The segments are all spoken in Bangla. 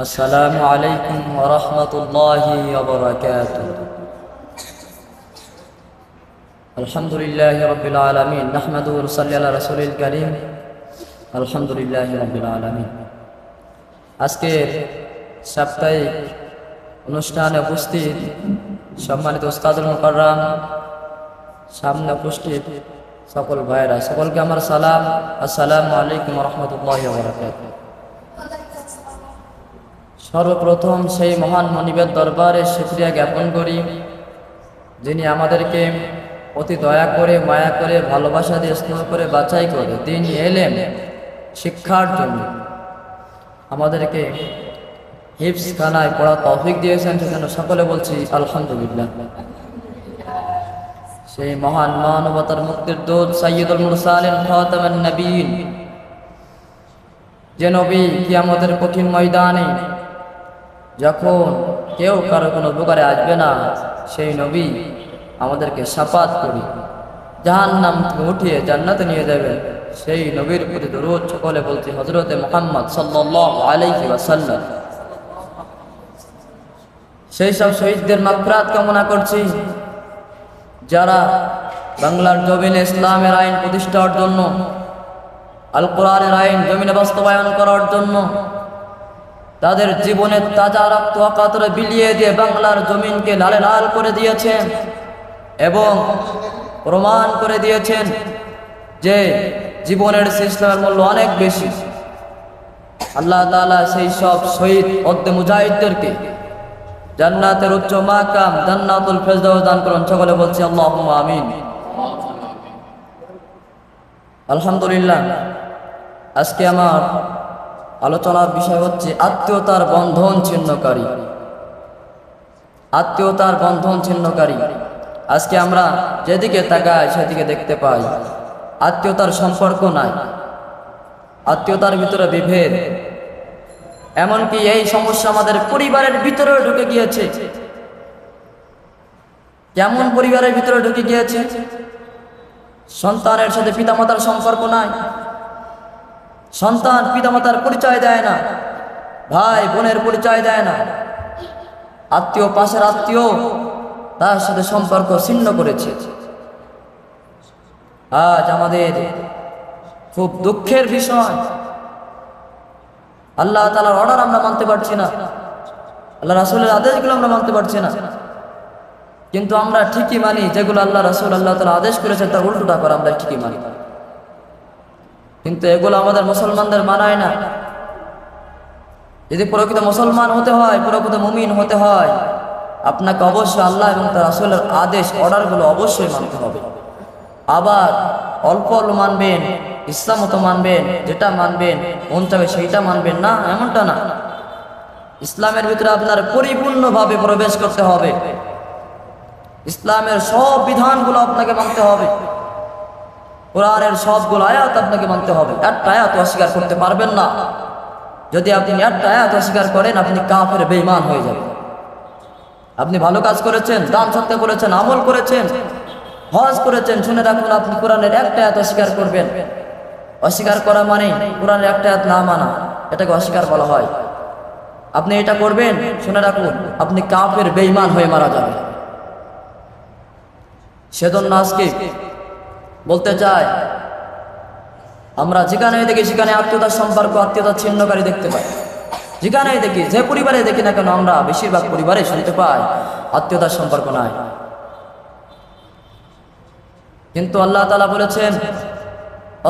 আসসালামু আলাইকুম ওয়া রাহমাতুল্লাহি ওয়া বারাকাতুহু। আলহামদুলিল্লাহি রাব্বিল আলামিন নাহমাদুহু ওয়া নুসাল্লি আলা রাসূলিল কারীম। আলহামদুলিল্লাহি রাব্বিল আলামিন। আজকের সাপ্তাহিক অনুষ্ঠানে উপস্থিত সম্মানিত উস্তাদুল মুকাররম, সামনে উপস্থিত সকল ভাইরা, সকলকে আমার সালাম। আসসালামু আলাইকুম ওয়া রাহমাতুল্লাহি ওয়া বারাকাতুহু। সর্বপ্রথম সেই মহান মনিবের দরবারে শুকরিয়া জ্ঞাপন করি, যিনি আমাদেরকে অতি দয়া করে, মায়া করে, ভালোবাসা দিয়ে স্নেহ করে বাছাই করে তিনি এলেম শিক্ষার জন্য আমাদেরকে হিফজ খানায় পড়া তৌফিক দিয়েছেন, সেজন্য সকলে বলছি আলহামদুলিল্লাহ। সেই মহান মানবতার মুক্তির দূত সাইয়্যিদুল মুরসালিন খাতামুন নবীন, যে নবী কিয়ামতের কঠিন ময়দানে যখন কেউ কারো কোনো উপকারে আসবে না, সেই নবী আমাদেরকে শাফাত করি জাহান্নাম থেকে উঠিয়ে জান্নাতে নিয়ে যাবে, সেই নবীর প্রতি দরুদ সকলে বলছি হযরতে মুহাম্মদ সাল্লাল্লাহু আলাইহি ওয়াসাল্লাম। সেই সব শহীদদের মাগফিরাত কামনা করছি, যারা বাংলার জমিনে ইসলামের আইন প্রতিষ্ঠার জন্য, আল কোরআনের আইন জমিনে বাস্তবায়ন করার জন্য তাদের জীবনের তাজা রক্ত অকাতরে বিলিয়ে দিয়ে বাংলার জমিনকে লালে লাল করে দিয়েছেন এবং প্রমাণ করে দিয়েছেন যে জীবনের ইসলামের মূল্য অনেক বেশি। আল্লাহ তাআলা সেই সব শহীদ অদ্দে মুজাহিদদেরকে জান্নাতের উচ্চ মাকাম জান্নাতুল ফেরদাউস দান করুন, সকলে বলছি আল্লাহুম্মা আমিন। আলহামদুলিল্লাহ। আজকে আমার আলোচনার বিষয় হচ্ছে আত্মীয়তার বন্ধন ছিন্নকারী। আত্মীয়তার বন্ধন ছিন্নকারী। আজকে আমরা যেদিকে তাকাই সেদিকে দেখতে পাই আত্মীয়তার সম্পর্ক নাই, আত্মীয়তার ভিতরে বিভেদ। এমনকি এই সমস্যা আমাদের পরিবারের ভিতরে ঢুকে গিয়েছে। কেমন পরিবারের ভিতরে ঢুকে গিয়েছে? সন্তানের সাথে পিতামাতার সম্পর্ক নাই, সন্তান পিতামাতার পরিচয় দেয় না, ভাই বোনের পরিচয় দেয় না, আত্মীয় পাশের আত্মীয় তার সাথে সম্পর্ক ছিন্ন করেছে। আজ আমাদের খুব দুঃখের বিষয়, আল্লাহ তাআলার অর্ডার আমরা মানতে পারছি না, আল্লাহ রাসূলের আদেশগুলো আমরা মানতে পারছি না, কিন্তু আমরা ঠিকই মানি যেগুলো আল্লাহ রাসূল আল্লাহ তাআলা আদেশ করেছেন তার উল্টোটা করে আমরা ঠিকই মানি, কিন্তু এগুলো আমাদের মুসলমানদের মানায় না। যদি প্রকৃত মুসলমান হতে হয়, প্রকৃত মুমিন হতে হয়, আপনাকে অবশ্যই আল্লাহ এবং তার রাসূলের আদেশ অর্ডারগুলো অবশ্যই মানতে হবে। আবার অল্প অল্প মানবেন, ইসলাম মতো মানবেন, যেটা মানবেন মন চাবে সেইটা মানবেন না, এমনটা না। ইসলামের ভিতরে আপনার পরিপূর্ণভাবে প্রবেশ করতে হবে, ইসলামের সব বিধানগুলো আপনাকে মানতে হবে, কোরআনের সবগুলো আয়াত আপনাকে মানতে হবে। একটা আয়াত অস্বীকার করতে পারবেন না। যদি আপনি একটা আয়াত অস্বীকার করেন, আপনি কাফের বেঈমান হয়ে যাবেন। আপনি ভালো কাজ করেছেন, দান সদকা করেছেন, আমল করেছেন, হজ করেছেন, শুনে রাখুন আপনি কোরআনের একটা আয়াত অস্বীকার করবেন, অস্বীকার করা মানে কোরআনের একটা আয়াত না মানা, এটাকে অস্বীকার বলা হয়। আপনি এটা করবেন, শুনে রাখুন আপনি কাফের বেঈমান হয়ে মারা যাবেন। সেজন্য আজকে বলতে চাই, আমরা যেখানে দেখি সেখানে আত্মীয়তার সম্পর্ক, আত্মীয়তা ছিন্নকারী দেখতে পাই। যেখানে দেখি, যে পরিবারে দেখি না কেন, আমরা বেশিরভাগ পরিবারে শুনতে পাই আত্মীয়তার সম্পর্ক নাই। কিন্তু আল্লাহ তাআলা বলেছেন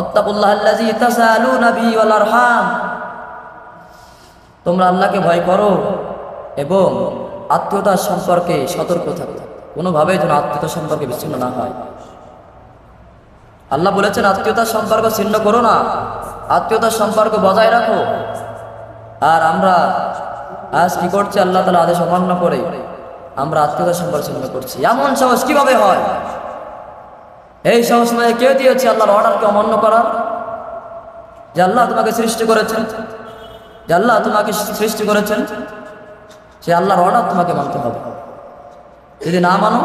আত্তাকুল্লাহাল্লাযী তাসালুনা বিহি ওয়াল আরহাম, তোমরা আল্লাহকে ভয় করো এবং আত্মীয়তার সম্পর্কে সতর্ক থাকো, কোনোভাবে যেন আত্মীয়তার সম্পর্কে বিচ্ছিন্ন না হয়। আল্লাহ বলেছেন আত্মীয়তার সম্পর্ক ছিন্ন করো না, আত্মীয়তার সম্পর্ক বজায় রাখো। আর আমরা আজ কি করছি? আল্লাহ তাআলা আদেশ অমান্য করে আমরা আত্মীয়তার সম্পর্ক ছিন্ন করছি। এমন সাহস কিভাবে হয়? এই সাহস নয় কে দিয়েছে আল্লাহর অর্ডারকে অমান্য করার? যে আল্লাহ তোমাকে সৃষ্টি করেছেন, যে আল্লাহ তোমাকে সৃষ্টি করেছেন, সে আল্লাহর অর্ডার তোমাকে মানতে হবে। যদি না মানো,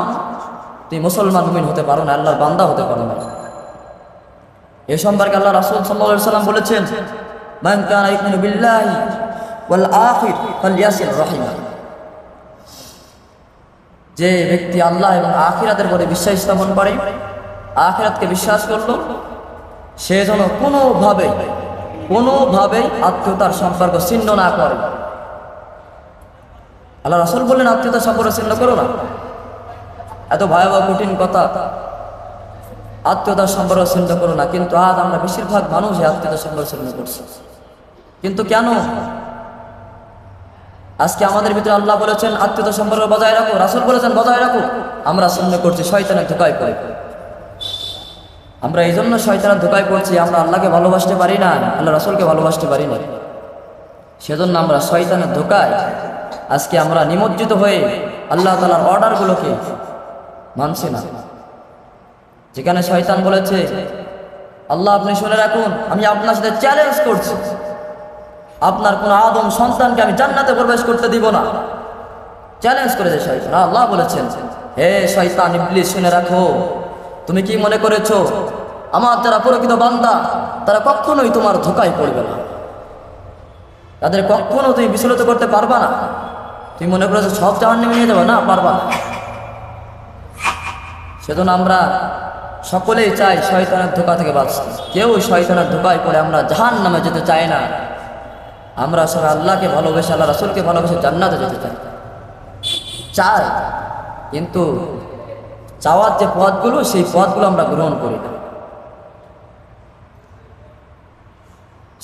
তুমি মুসলমান মুমিন হতে পারো না, আল্লাহর বান্দা হতে পারো না। এ সম্পর্কে আল্লাহ রাসূল সাল্লাল্লাহু আলাইহি ওয়াসাল্লাম বলেছেন, মান কানা ইউমিনু বিল্লাহি ওয়াল আখির ফালইয়াসিল রাহিমা। যে ব্যক্তি আল্লাহ এবং আখিরাতের প্রতি বিশ্বাস স্থাপন করে, আখিরাতকে বিশ্বাস করলো, সে যেন কোনোভাবেই আত্মীয়তার সম্পর্ক ছিন্ন না করে। আল্লাহ রাসূল বললেন আত্মীয়তার সম্পর্ক ছিন্ন করো না। এত ভয়াবহ কঠিন কথা, আত্মীয়তার সম্পর্ক ছিন্ন করো না। কিন্তু আজ আমরা বেশিরভাগ মানুষ আত্মীয়তার সম্পর্ক ছিন্ন করছি। কিন্তু কেন? আজকে আমাদের ভিতরে আল্লাহ বলেছেন আত্মীয়তার সম্পর্ক বজায় রাখো, রাসূল বলেছেন বজায় রাখো, আমরা ছিন্ন করছি, শয়তানের ধোঁকায় পড়ে। আমরা এই জন্য শয়তানের ধোঁকায় পড়ছি, আমরা আল্লাহকে ভালোবাসতে পারি না, আল্লাহ রাসূলকে ভালোবাসতে পারি না। সেজন্য আমরা শয়তানের ধোঁকায় আজকে আমরা নিমজ্জিত হয়ে আল্লাহ তাআলার অর্ডারগুলোকে মানছি না। যেখানে শয়তান বলেছে আল্লাহ আপনি শুনে রাখুন, আমি আপনার সাথে চ্যালেঞ্জ করছি, আপনার কোন আদম সন্তানকে আমি জান্নাতে প্রবেশ করতে দিব না। চ্যালেঞ্জ করেছে শয়তান। আল্লাহ বলেছেন হে শয়তান ইবলিস, শুনে রাখো, তুমি কি মনে করেছো আমার যারা প্রকৃত বান্দা তারা কখনোই তোমার ধোঁকায় পড়বে না, তাদের কখনো তুমি বিচলিত করতে পারবা না। তুমি মনে করেছো সব জাহান্নামে নিয়ে যাবে, না, পারবা না। সেজন্য আমরা সকলেই চাই শয়তানের ধোঁকা থেকে বাঁচতে। কেউ শয়তানের ধোঁকায় পড়ে আমরা জাহান্নামে যেতে চাই না। আমরা সবাই আল্লাহকে ভালোবেসে, আল্লাহ রাসূলকে ভালোবেসে জান্নাতে যেতে চাই। কিন্তু চাওয়ার যে পথগুলো, সেই পথগুলো আমরা গ্রহণ করি না।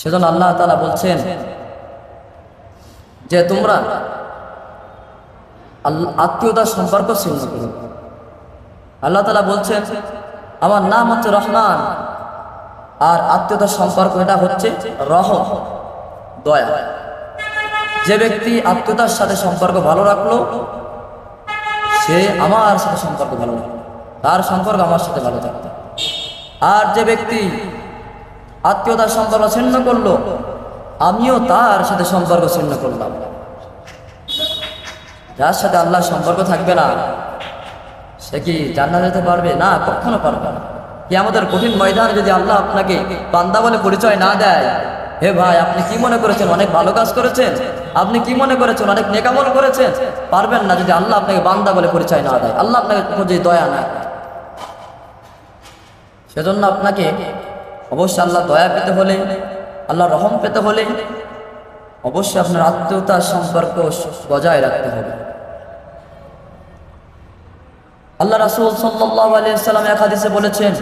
সেজন্য আল্লাহ তাআলা বলছেন যে তোমরা আত্মীয়তার সম্পর্ক ছিন্ন করো। আল্লাহ তাআলা বলছেন আমার নাম হচ্ছে রহমান, আর আত্মীয়তার সম্পর্ক এটা হচ্ছে রহম, দয়া। যে ব্যক্তি আত্মীয়তার সাথে সম্পর্ক ভালো রাখলো, সে আমার সাথে সম্পর্ক ভালো রাখলো, তার সম্পর্ক আমার সাথে ভালো থাকবে। আর যে ব্যক্তি আত্মীয়তার সম্পর্ক ছিন্ন করলো, আমিও তার সাথে সম্পর্ক ছিন্ন করলাম। যার সাথে আল্লাহর সম্পর্ক থাকবে না, সে কি জান্নাতে যেতে পারবে? না, কখনো পারবে না। কিয়ামতের কঠিন ময়দানে যদি আল্লাহ আপনাকে বান্দা বলে পরিচয় না দেয়, হে ভাই আপনি কি মনে করেছেন অনেক ভালো কাজ করেছেন, আপনি কি মনে করেছেন অনেক নেক আমল করেছেন, পারবেন না যদি আল্লাহ আপনাকে বান্দা বলে পরিচয় না দেয়, আল্লাহ আপনাকে যদি দয়া না। সেজন্য আপনাকে অবশ্যই আল্লাহ দয়া পেতে হলে, আল্লাহ রহম পেতে হলে অবশ্যই আপনার আত্মীয়তার সম্পর্ক বজায় রাখতে হবে। আল্লাহ রাসূল সাল্লাল্লাহু আলাইহি ওয়াসাল্লাম এক হাদিসে বলেছেন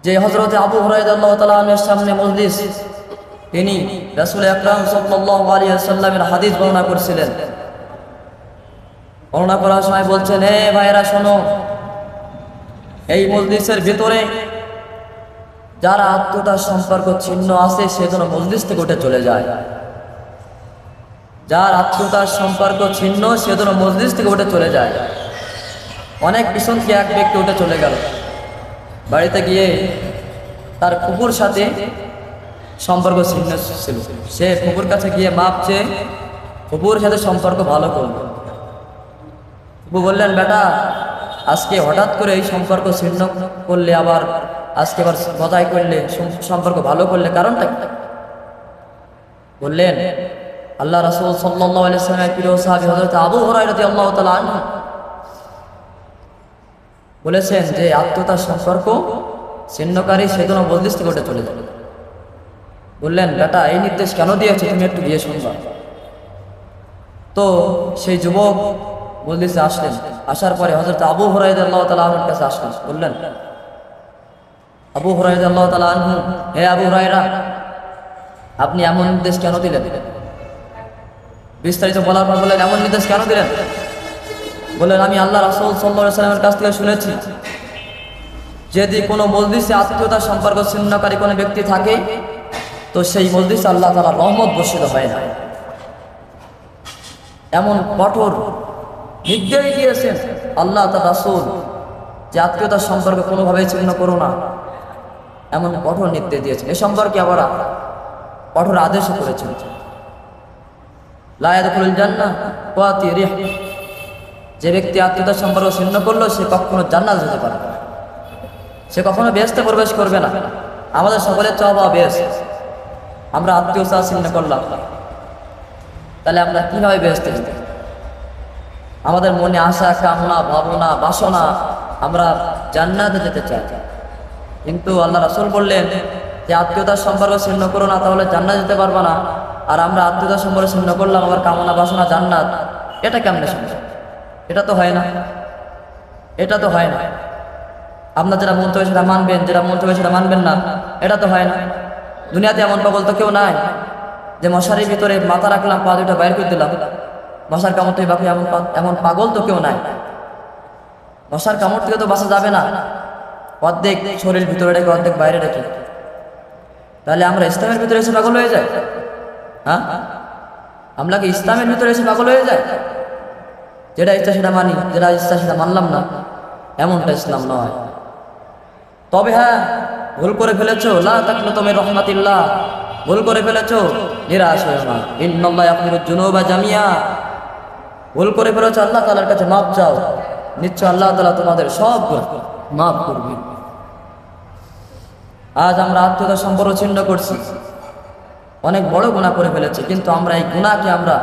যে হযরত আবু হুরায়রা রাদিয়াল্লাহু তাআলা আনহুর সামনে মজলিস, তিনি রাসূল আকরাম সাল্লাল্লাহু আলাইহি ওয়াসাল্লামের হাদিস বর্ণনা করছিলেন। বর্ণনা করার সময় বলছেন, হে ভাইরা শোনো, এই মজলিসের ভিতরে যারা আত্মীয়তার সম্পর্ক ছিন্ন আছে সে যেন মজলিস থেকে উঠে চলে যায়। যার আত্মীয়তার সম্পর্ক ছিন্ন সে যেন মজলিস থেকে উঠে চলে যায়। অনেক পিছন থেকে এক ব্যক্তি উঠে চলে গেল, বাড়িতে গিয়ে তার ফুপুর সাথে সম্পর্ক ছিন্ন ছিল। সে ফুপুর কাছে গিয়ে মাপ চেয়ে ফুপুর সাথে সম্পর্ক ভালো করল। ফুপু বললেন, বেটা আজকে হঠাৎ করে এই সম্পর্ক ছিন্ন করলে, আবার আজকে আবার বজায় করলে, সম্পর্ক ভালো করলে, কারণটা কি? বললেন, আল্লাহ রাসূল সাল্লাল্লাহু আলাইহি ওয়াসাল্লামের প্রিয় সাহাবী হযরত আবু হুরায়রা রাদিয়াল্লাহু তাআলা আনহু বলেছেন যে আত্মীয়তার সম্পর্ক ছিন্নকারী সেজন্য মজলিস থেকে উঠে চলে যাবে। বললেন, বেটা এই নির্দেশ কেন দিয়েছে, তুমি একটু গিয়ে শুনবা। তো সেই যুবক মজলিসে আসলেন। আসার পরে হযরত আবু হুরায়রা রাদিয়াল্লাহু তাআলা আনহুর কাছে আসলেন। বললেন, আবু হুরায়রা রাদিয়াল্লাহু তাআলা আনহু, হে আবু হুরায়রা, আপনি এমন নির্দেশ কেন দিলেন? বিস্তারিত বলার পর বললেন, এমন নির্দেশ কেন দিলেন? বললেন, আমি আল্লাহ রাসূল সাল্লাল্লাহু আলাইহি ওয়াসাল্লামের কাছ থেকে শুনেছি, যদি কোনো মজলিসে আত্মীয়তার সম্পর্ক ছিন্নকারী কোনো ব্যক্তি থাকে, তো সেই মজলিসে আল্লাহ তাআলা রহমত বর্ষিত হয় না। এমন কঠোর নির্দেশ দিয়েছেন আল্লাহ তার রাসূল যে আত্মীয়তার সম্পর্ক কোনোভাবেই ছিন্ন করো না, এমন কঠোর নির্দেশ দিয়েছেন। এ সম্পর্কে আবার কঠোর আদেশও করেছেন, লা ইয়াদখুলুল জান্নাহ ওয়াতি রিহ, যে ব্যক্তি আত্মীয়তার সম্পর্ক ছিন্ন করলো সে কখনো জান্নাত যেতে পারবে না, সে কখনো বেহেশতে প্রবেশ করবে না। আমাদের সকলের চাওয়া বেহেশত, আমরা আত্মীয়তা ছিন্ন করলাম, তাহলে আমরা কীভাবে বেহেশতে যাব? আমাদের মনে আশা, কামনা, ভাবনা, বাসনা, আমরা জান্নাতে যেতে চাই, কিন্তু আল্লাহ রাসূল বললেন যে আত্মীয়তার সম্পর্ক ছিন্ন করো না, তাহলে জান্নাত যেতে পারবা না। আর আমরা আত্মীয়তার সম্পর্ক ছিন্ন করলাম, আবার কামনা, বাসনা, জান্নাত, এটা কেমনে সম্ভব? এটা তো হয় না, এটা তো হয় না। আপনার যেটা মন চাইবে সেটা মানবেন, যেটা মন চাইবে সেটা মানবেন না, এটা তো হয় না। দুনিয়াতে এমন পাগল তো কেউ নাই যে মশারির ভিতরে মাথা রাখলাম, পা দুটো বাইর করে দিলাম, মশার কামড় থেকে বাকি এমন পাগল তো কেউ নাই। মশার কামড় থেকে তো বাঁচা যাবে না, অর্ধেক শরীর ভিতরে রেখে অর্ধেক বাইরে রেখে। তাহলে আমরা ইসলামের ভিতরে এসে পাগল হয়ে যাই? হ্যাঁ, আমরা কি ইসলামের ভিতরে এসে পাগল হয়ে যায়? যেটা ইচ্ছা সেটা মানি, যেটা ইচ্ছা সেটা মানলাম না, এমনটা ইসলাম নয়। তবে হ্যাঁ, ভুল করে ফেলেছো, লা তাকনাতু মির রাহমাতিল্লাহ, ভুল করে ফেলেছো, নিরাশ হয়ো না। ইন্নাল্লাহা ইয়াগফিরুয যুনুবা জামিয়া, ভুল করে ফেলেছো, আল্লাহ তাআলার কাছে মাপ চাও, নিশ্চয় আল্লাহ তাআলা তোমাদের সব গুনাহ মাফ করবেন। আজ আমরা আত্মীয়তার সম্পর্ক ছিন্ন করছি, অনেক বড় গুনাহ করে ফেলেছি, কিন্তু আমরা এই গুনাহকে আমরা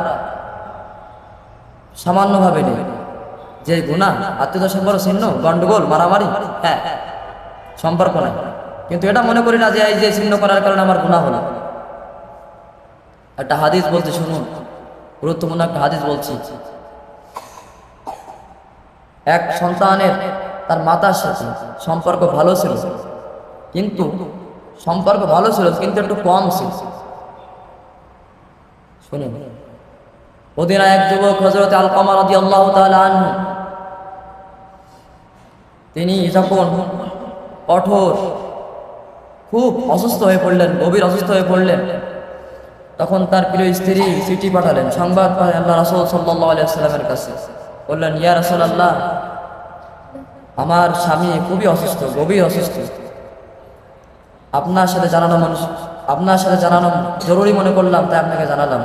সামান্যভাবে নিই যে গুনাহ, আত্মীয়তার সম্পর্ক ছিন্ন, গন্ডগোল, মারামারি, হ্যাঁ সম্পর্ক নাই, কিন্তু এটা মনে করি না যে এই যে ছিন্ন করার কারণে আমার গুনাহ হলো। একটা হাদিস বলছি শুনুন, গুরুত্বপূর্ণ একটা হাদিস বলছি। এক সন্তানের তার মাতার সাথে সম্পর্ক ভালো ছিল, কিন্তু একটু কম ছিল। শুনুন, ওদিন এক যুবক হযরত আলকামা রাদিয়াল্লাহু তাআলা আনহু, তিনি যখন কঠোর, খুব অসুস্থ হয়ে পড়লেন, গভীর অসুস্থ হয়ে পড়লেন, তখন তার প্রিয় স্ত্রী চিঠি পাঠালেন, সংবাদ পাঠালেন আল্লাহ রাসূল সাল্লাল্লাহু আলাইহি ওয়াসাল্লামের কাছে। বললেন, ইয়া রাসূলুল্লাহ, আমার স্বামী খুবই অসুস্থ, গভীর অসুস্থ, আপনার সাথে জানানো জরুরি মনে করলাম, তাই আপনাকে জানালাম।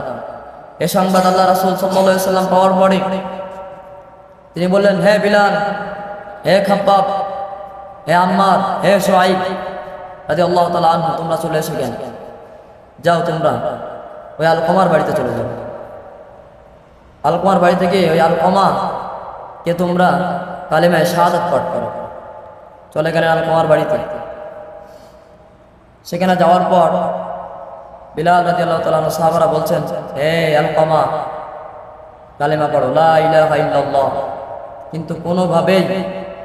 এ সংবাদ আল্লাহ রাসূল সাল্লাল্লাহু আলাইহি ওয়াসাল্লাম পাওয়ার পরে তিনি বললেন, হে বিলাল, হে খাব্বাব, হে আম্মার, হে শুআইব রাদিয়াল্লাহু তাআলা আনহু, তোমরা চলে এসে গেল, যাও তোমরা ওই আলকমার বাড়িতে চলে যাও। আলকমার বাড়ি থেকে ওই আলকমাকে তোমরা কালেমায়ে শাহাদাত পাঠ করো। চলে গেলেন আলকমার বাড়িতে। সেখানে যাওয়ার পর বিলাল রাদিয়াল্লাহু তাআলা আনহু সাহাবারা বলছেন, হে আলকমা, কালেমা পড়ো, লা ইলাহা ইল্লাল্লাহ। কিন্তু কোনোভাবেই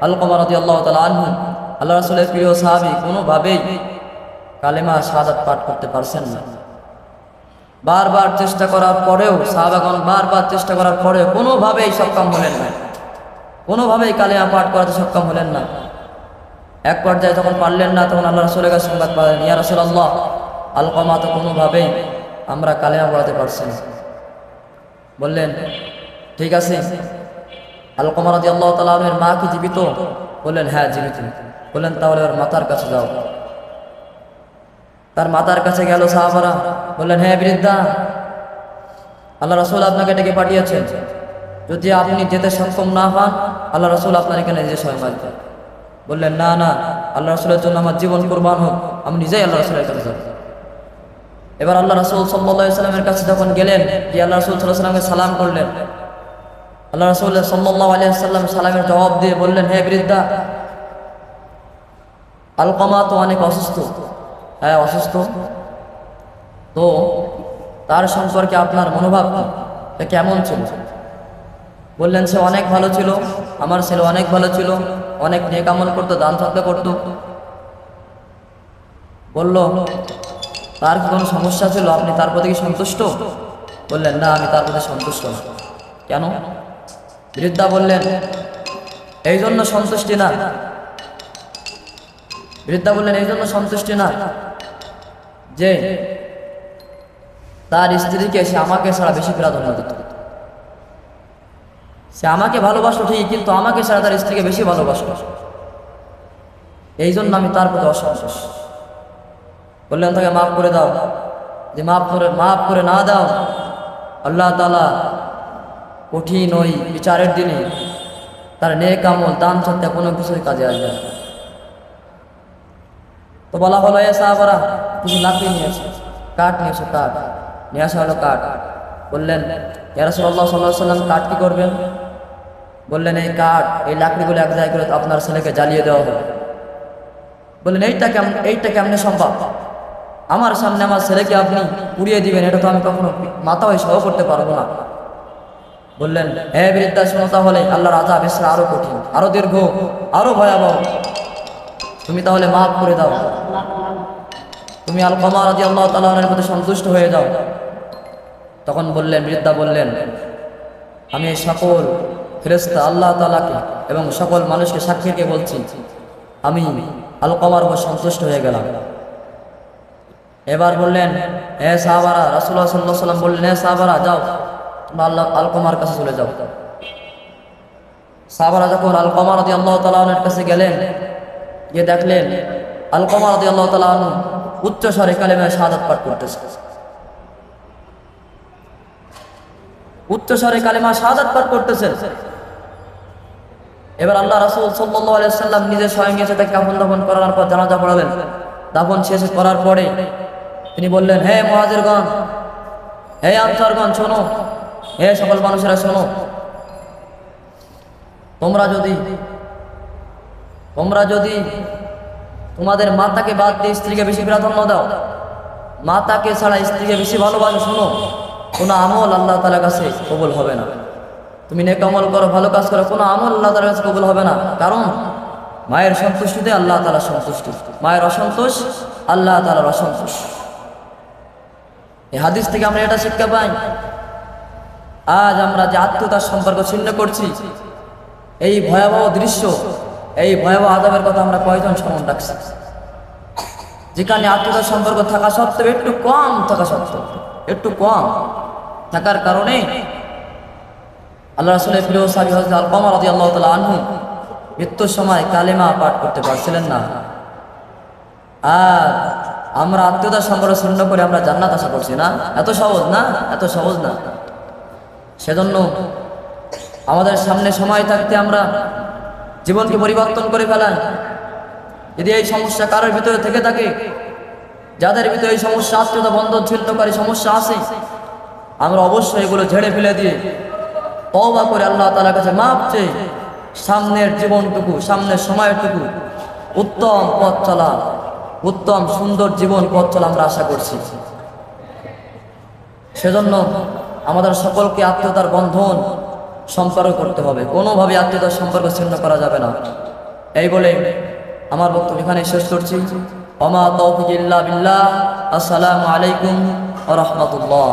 আলকমা রাদিয়াল্লাহু তাআলা আনহু, আল্লাহ রাসূলের প্রিয় সাহাবী, কোনোভাবেই কালেমা শাহাদাত পাঠ করতে পারছেন না। বারবার চেষ্টা করার পরেও, সাহাবাগণ বারবার চেষ্টা করার পরেও কোনোভাবেই সক্ষম হলেন না, কোনোভাবেই কালেমা পাঠ করাতে সক্ষম হলেন না। এক পর্যায়ে যখন পারলেন না, তখন আল্লাহ রাসূলের কাছে সংবাদ পাঠালেন, ইয়া রাসূলুল্লাহ, আলকমা তো কোনোভাবেই আমরা কালেমা পড়াতে পারছি না। বললেন, ঠিক আছে, আলকমা রাদিয়াল্লাহু তাআলা আনহুর মা কি জীবিত? বললেন, হ্যাঁ জীবিত। বললেন, তাহলে ওর মাতার কাছে যাও। তার মাতার কাছে গেল সাহাবারা। বললেন, হ্যাঁ বৃদ্ধা, আল্লাহ রাসূল আপনাকে ডেকে পাঠিয়েছেন, যদি আপনি যেতে সক্ষম না হন, আল্লাহ রাসূল আপনার এখানে নিজে স্বয়ং আসবেন। বললেন, না না, আল্লাহ রাসূলের জন্য আমার জীবন কুরবান হোক, আমি নিজেই আল্লাহ রাসূলের কাছে যাব। এবার আল্লাহ রাসূল সাল্লাল্লাহু আলাইহি ওয়াসাল্লামের কাছে যখন গেলেন, গিয়ে আল্লাহ রাসূল সাল্লাল্লাহু আলাইহি ওয়াসাল্লামকে সালাম করলেন। আল্লাহ রাসূল সাল্লাল্লাহু আলাইহি ওয়াসাল্লাম সালামের জবাব দিয়ে বললেন, হে বৃদ্ধা, আলকমা তো অনেক অসুস্থ। হ্যাঁ অসুস্থ, তো তার সম্পর্কে আপনার মনোভাব কেমন ছিল? বললেন, সে অনেক ভালো ছিল, আমার ছেলে অনেক ভালো ছিল, অনেক নেক আমল করতো, দান সদকা করতো। বলল, তার কি কোনো সমস্যা ছিল? আপনি তার প্রতি কি সন্তুষ্ট? বললেন, না, আমি তার প্রতি সন্তুষ্ট না। কেন? বৃদ্ধা বললেন, এই জন্য সন্তুষ্টি না। বৃদ্ধা বললেন, এই জন্য সন্তুষ্টি না যে তার স্ত্রীকে সে আমাকে ছাড়া বেশি প্রাধান্য দিত। সে আমাকে ভালোবাসো ঠিক, কিন্তু আমাকে ছাড়া তার স্ত্রীকে বেশি ভালোবাসো, এই জন্য আমি তার প্রতি অসন্তোষ। বললেন, তাকে মাফ করে দাও। যে মাফ করে না দাও, আল্লাহ তাআলা কঠিন ওই বিচারের দিনে তার নেক আমল, দান সত্য কোনো কিছুই কাজে আসবে না। তো বলা হলো, এ সাহাবারা কিছু লাফিয়ে নিয়েছে, কাঠ নিয়ে এসো, কাঠ নিয়ে আসা হলো। কাঠ বললেন, ইয়া রাসূলুল্লাহ সাল্লাল্লাহু আলাইহি ওয়াসাল্লাম কাঠ কি করবেন? বললেন, এই কাঠ, এই লাকড়িগুলো এক জায়গায় করে আপনার ছেলেকে জ্বালিয়ে দেওয়া হবে। বললেন, এইটা কেমনে সম্ভব? আমার সামনে আমার ছেলেকে আপনি পুড়িয়ে দিবেন, এটা তো আমি কখনো মাথা হয়ে সহ করতে পারবো না। বললেন, হে বৃদ্ধা, শোনো তাহলে আল্লাহর আযাব এসরা আরো কঠিন, আরো দীর্ঘ, আরো ভয়াবহ। তুমি তাহলে মাফ করে দাও, তুমি আলকামা রাদিয়াল্লাহু তাআলা আনহার প্রতি সন্তুষ্ট হয়ে যাও। তখন বললেন, বৃদ্ধা বললেন, আমি এই সকল ফেরেশতা আল্লাহ তাআলাকে এবং সকল মানুষকে সাক্ষীকে বলছি, আমি আলকামার উপর সন্তুষ্ট হয়ে গেলাম। এবার বললেন, হে সাহাবারা, রাসূলুল্লাহ সাল্লাল্লাহু আলাইহি ওয়াসাল্লাম বললেন, হে সাহাবারা, যাও তোমরা আলকামার কাছে চলে যাও। সাহাবারা যখন আলকামা রাদিয়াল্লাহু তাআলা আনহুর কাছে গেলেন, গিয়ে দেখলেন আলকামা রাদিয়াল্লাহু তাআলা আনহু উচ্চ স্বরে কালেমা শাহাদাত পাঠ করতেছে। উচ্চ স্বরে কালেমা শাহাদাত পাঠ করতেছেন। এবার আল্লাহ রাসূল সাল্লাল্লাহু আলাইহি ওয়াসাল্লাম নিজে স্বয়ং এসে তাকে কাফন দাফন করার পর জানাজা পড়ালেন। দাফন শেষ করার পরে তিনি বললেন, হে মুহাজিরগণ, হে আনসারগণ, শোনো, হে সকল মানুষেরা শোনো, তোমরা যদি তোমাদের মাতাকে বাদ দিয়ে স্ত্রীকে বেশি প্রাধান্য দাও, মাতাকে ছাড়া স্ত্রীকে বেশি ভালোবাসো, শোনো, কোনো আমল আল্লাহ তাআলার কাছে কবুল হবে না। তুমি নেক আমল করো, ভালো কাজ করো, কোনো আমল আল্লাহ তাআলার কাছে কবুল হবে না। কারণ মায়ের সন্তুষ্টিতে আল্লাহ তাআলা সন্তুষ্ট, মায়ের অসন্তোষ আল্লাহ তাআলার অসন্তোষ। এই হাদিস থেকে আমরা এটা শিক্ষা পাই, আজ আমরা যে আত্মীয়তার সম্পর্ক ছিন্ন করছি, এই ভয়াবহ দৃশ্য, এই ভয়াবহ আযাবের কথা আমরা কয়জন স্মরণ রাখছি? যেখানে আত্মীয়তার সম্পর্ক থাকা সত্ত্বেও একটু কম থাকার কারণে আল্লাহ রাসূলের প্রিয় সাহাবী হযরত আলকামা রাদিয়াল্লাহু তাআলা আনহু মৃত্যুর সময় কালেমা পাঠ করতে পারছিলেন না। আর আমরা আত্মীয়তার সম্পর্ক ছিন্ন করে আমরা জান্নাত আশা করছি না, এত সহজ না। সেজন্য আমাদের সামনে সময় থাকতে আমরা জীবনকে পরিবর্তন করে ফেলান। যদি এই সমস্যা কারোর ভিতরে থেকে থাকে, যাদের ভিতরে এই সমস্যা, আত্মীয়তা বন্ধন ছিন্নকারী সমস্যা আছে, আমরা অবশ্যই এগুলো ঝেড়ে ফেলে দিয়ে তওবা করে আল্লাহ তাআলার কাছে মাপ চেয়ে সামনের জীবনটুকু, সামনের সময়টুকু উত্তম পথ চলা, উত্তম সুন্দর জীবন পথ চলা আমরা আশা করছি। সেজন্য আমাদের সকলকে আত্মীয়তার বন্ধন সম্পর্ক করতে হবে, কোনোভাবে আত্মীয়তার সম্পর্ক ছিন্ন করা যাবে না। এই বলে আমার বক্তব্য এখানে শেষ করছি। ওমা তাওফীক ইল্লা বিল্লাহ। আসসালামু আলাইকুম ওয়া রাহমাতুল্লাহ।